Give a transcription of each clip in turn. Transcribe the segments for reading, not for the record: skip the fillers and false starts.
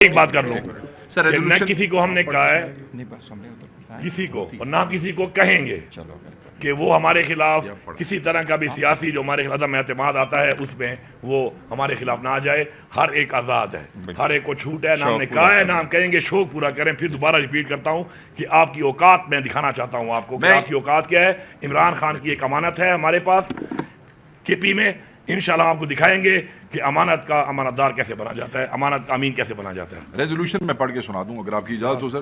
ایک بات کر لوں کہ نہ کسی کو ہم نے کہا ہے کسی کو اور نہ کسی کو کہیں گے کہ وہ ہمارے خلاف کسی طرح کا بھی سیاسی جو ہمارے خلاف اعتماد آتا ہے اس میں وہ ہمارے خلاف نہ آ جائے. ہر ایک آزاد ہے, ہر ایک کو چھوٹ ہے. نہ ہم نے کہا ہے نہ ہم کہیں گے. شوق پورا کریں. پھر دوبارہ ریپیٹ کرتا ہوں کہ آپ کی اوقات میں دکھانا چاہتا ہوں آپ کو کہ آپ کی اوقات کیا ہے. عمران خان کی ایک امانت ہے ہمارے پاس کے پی میں. انشاءاللہ آپ کو دکھائیں گے کہ امانت کا امانت دار کیسے بنا جاتا ہے, امانت کا امین کیسے بنا جاتا ہے. ریزولوشن میں پڑھ کے سنا دوں اگر آپ کی اجازت ہو سر.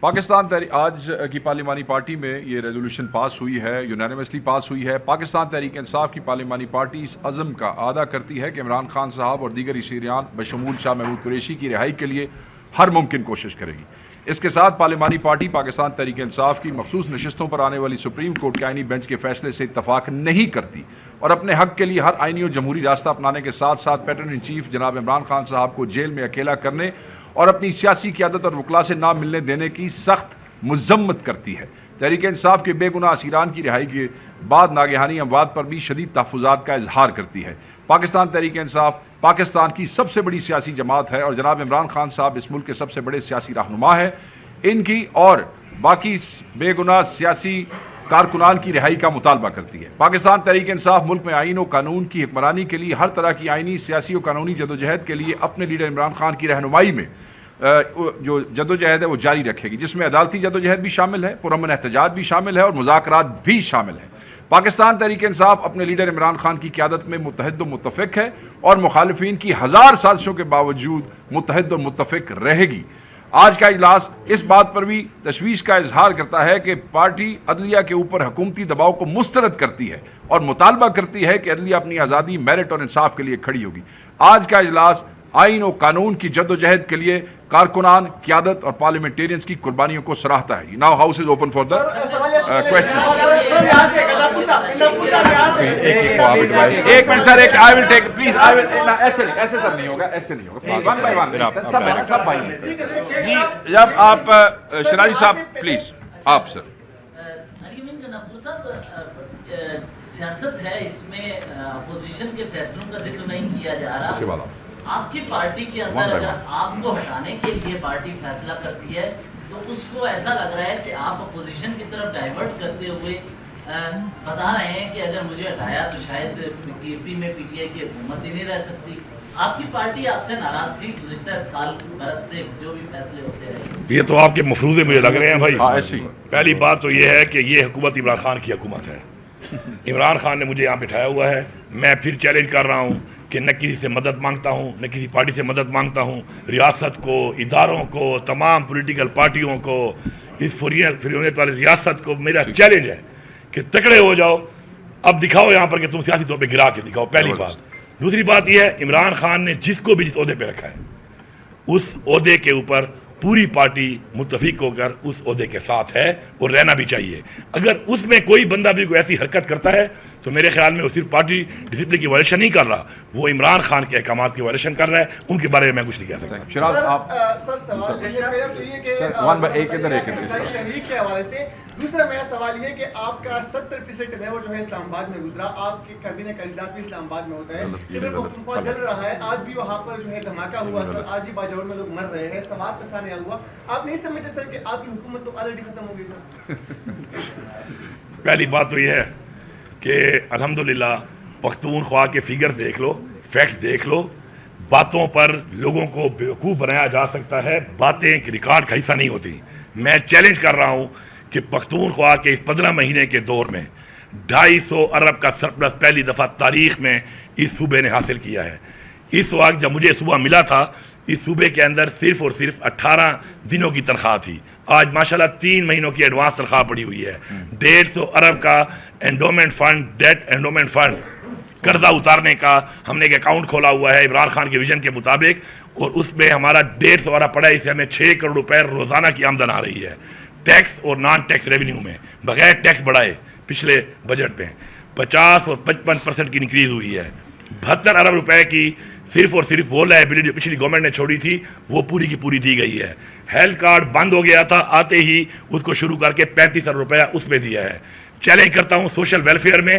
پاکستان آج کی پارلیمانی پارٹی میں یہ ریزولوشن پاس ہوئی ہے, یونانیمسلی پاس ہوئی ہے. پاکستان تحریک انصاف کی پارلیمانی پارٹی اس عزم کا اعادہ کرتی ہے کہ عمران خان صاحب اور دیگر شہریان بشمول شاہ محمود قریشی کی رہائی کے لیے ہر ممکن کوشش کرے گی. اس کے ساتھ پارلیمانی پارٹی پاکستان تحریک انصاف کی مخصوص نشستوں پر آنے والی سپریم کورٹ کے آئینی بینچ کے فیصلے سے اتفاق نہیں کرتی اور اپنے حق کے لیے ہر آئینی اور جمہوری راستہ اپنانے کے ساتھ ساتھ پیٹرن ان چیف جناب عمران خان صاحب کو جیل میں اکیلا کرنے اور اپنی سیاسی قیادت اور وکلاء سے نہ ملنے دینے کی سخت مذمت کرتی ہے. تحریک انصاف کے بے گناہ اسیران کی رہائی کے بعد ناگہانی اموات پر بھی شدید تحفظات کا اظہار کرتی ہے. پاکستان تحریک انصاف پاکستان کی سب سے بڑی سیاسی جماعت ہے اور جناب عمران خان صاحب اس ملک کے سب سے بڑے سیاسی رہنما ہے. ان کی اور باقی بے گناہ سیاسی کارکنان کی رہائی کا مطالبہ کرتی ہے. پاکستان تحریک انصاف ملک میں آئین و قانون کی حکمرانی کے لیے ہر طرح کی آئینی, سیاسی و قانونی جدوجہد کے لیے اپنے لیڈر عمران خان کی رہنمائی میں جو جدوجہد ہے وہ جاری رکھے گی, جس میں عدالتی جدوجہد بھی شامل ہے, پرامن احتجاج بھی شامل ہے اور مذاکرات بھی شامل ہیں. پاکستان تحریک انصاف اپنے لیڈر عمران خان کی قیادت میں متحد و متفق ہے اور مخالفین کی ہزار سازشوں کے باوجود متحد و متفق رہے گی. آج کا اجلاس اس بات پر بھی تشویش کا اظہار کرتا ہے کہ پارٹی عدلیہ کے اوپر حکومتی دباؤ کو مسترد کرتی ہے اور مطالبہ کرتی ہے کہ عدلیہ اپنی آزادی, میرٹ اور انصاف کے لیے کھڑی ہوگی. آج کا اجلاس آئین و قانون کی جدوجہد کے لیے کارکنان, قیادت اور پارلیمنٹیرینز کی قربانیوں کو سراہتا ہے. Now house is open for the question. ایک منٹ سر, ایک آئی ول ٹیک پلیز. ایسے سر نہیں ہوگا, ایسے نہیں ہوگا. ون بائی ون سب بھائی جی. جب آپ شراجی صاحب پلیز آپ سر. سیاست ہے, اس میں اپوزیشن کے فیصلوں کا ذکر نہیں کیا جا رہا. آپ کی پارٹی کے اندر اگر آپ کو ہٹانے کے لیے پارٹی فیصلہ کرتی ہے تو اس کو ایسا لگ رہا ہے کہ آپ اپوزیشن کی طرف ڈائیورٹ کرتے ہوئے بتا رہے ہیں کہ اگر مجھے ہٹایا تو شاید پی پی میں پی ٹی آئی کی حکومت ہی نہیں رہ سکتی. آپ کی پارٹی آپ سے ناراض تھی گزشتہ سال برس سے جو بھی فیصلے ہوتے رہے. یہ تو آپ کے مفروضے مجھے لگ رہے ہیں بھائی. پہلی بات تو یہ ہے کہ یہ حکومت عمران خان کی حکومت ہے. عمران خان نے مجھے یہاں بٹھایا ہوا ہے. میں پھر چیلنج کر رہا ہوں کہ نہ کسی سے مدد مانگتا ہوں, نہ کسی پارٹی سے مدد مانگتا ہوں. ریاست کو, اداروں کو, تمام پولیٹیکل پارٹیوں کو, اس فریونیت والی ریاست کو میرا چیلنج ہے کہ تکڑے ہو جاؤ. اب دکھاؤ یہاں پر کہ تم سیاسی طور پہ گرا کے دکھاؤ. پہلی بات. دوسری بات یہ ہے عمران خان نے جس کو بھی جس عہدے پہ رکھا ہے اس عہدے کے اوپر پوری پارٹی متفق ہو کر اس عہدے کے ساتھ ہے اور رہنا بھی چاہیے. اگر اس میں کوئی بندہ بھی کوئی ایسی حرکت کرتا ہے تو میرے خیال میں وہ صرف پارٹی ڈسپلن کی وائلیشن نہیں کر رہا, وہ عمران خان کے احکامات کی وائلیشن کر رہا ہے. ان کے بارے میں میں کچھ نہیں کہہ سکتا. شراز آپ دوسرا میرا سوال یہ کہ آپ کا 70% لیور جو ہے اسلام آباد میں گزرا. آپ کی کابینہ کا اجلاس بھی اسلام آباد میں ہوتا ہے. ادھر پختونخوا جل رہا ہے. آج بھی وہاں پر جو ہے دھماکہ ہوا سر. آج بھی باجوڑ میں لوگ مر رہے ہیں. سواد کا سانحہ ہوا. آپ نہیں سمجھے سر کہ آپ کی حکومت تو آلریڈی ختم ہو گئی سر؟ پہلی بات تو یہ ہے کہ الحمدللہ پختونخوا کے فگر دیکھ لو, فیکٹس دیکھ لو. باتوں پر لوگوں کو بیوقوف بنایا جا سکتا ہے, باتیں ریکارڈ کا حصہ نہیں ہوتی. میں چیلنج کر رہا ہوں کہ پختونخوا کے اس 15 مہینے کے دور میں 250 ارب کا سرپلس پہلی دفعہ تاریخ میں اس صوبے نے حاصل کیا ہے. اس وقت جب مجھے صبح ملا تھا اس صوبے کے اندر صرف اور صرف 18 دنوں کی تنخواہ تھی. آج ماشاءاللہ 3 مہینوں کی ایڈوانس تنخواہ پڑی ہوئی ہے. 150 ارب کا endowment fund, debt endowment fund, قرضہ اتارنے کا ہم نے ایک اکاؤنٹ کھولا ہوا ہے عمران خان کے ویژن کے مطابق, اور اس میں ہمارا 150 ارب پڑا ہے. اس سے ہمیں 6 کروڑ روپے روزانہ کی آمدن آ رہی ہے. ٹیکس اور نان ٹیکس ریونیو میں بغیر ٹیکس بڑھائے پچھلے بجٹ میں 50 اور 55% کی انکریز ہوئی ہے. 72 ارب روپے کی صرف اور صرف وہ لائبلٹی جو پچھلی گورنمنٹ نے چھوڑی تھی وہ پوری کی پوری دی گئی ہے. ہیلتھ کارڈ بند ہو گیا تھا, آتے ہی اس کو شروع کر کے 35 ارب روپیہ اس میں دیا ہے. چیلنج کرتا ہوں سوشل ویلفیئر میں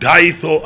250